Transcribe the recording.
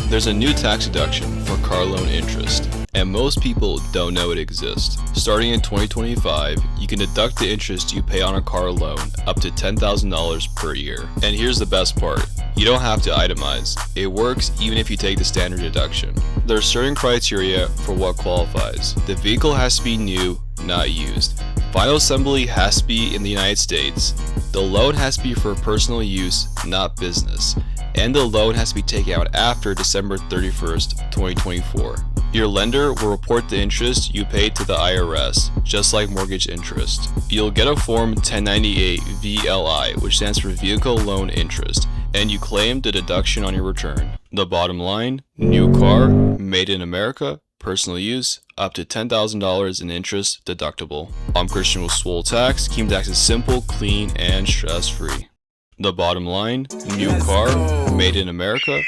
There's a new tax deduction for car loan interest, and most people don't know it exists. Starting in 2025, you can deduct the interest you pay on a car loan up to $10,000 per year. And here's the best part. You don't have to itemize. It works even if you take the standard deduction. There are certain criteria for what qualifies. The vehicle has to be new, not used. Final assembly has to be in the United States. The loan has to be for personal use, not business. And the loan has to be taken out after December 31st, 2024. Your lender will report the interest you paid to the IRS, just like mortgage interest. You'll get a Form 1098 VLI, which stands for Vehicle Loan Interest, and you claim the deduction on your return. The bottom line, new car, made in America, personal use, up to $10,000 in interest deductible. I'm Christian with SwoleTax. Keeping taxes simple, clean, and stress-free. The bottom line, new car, made in America,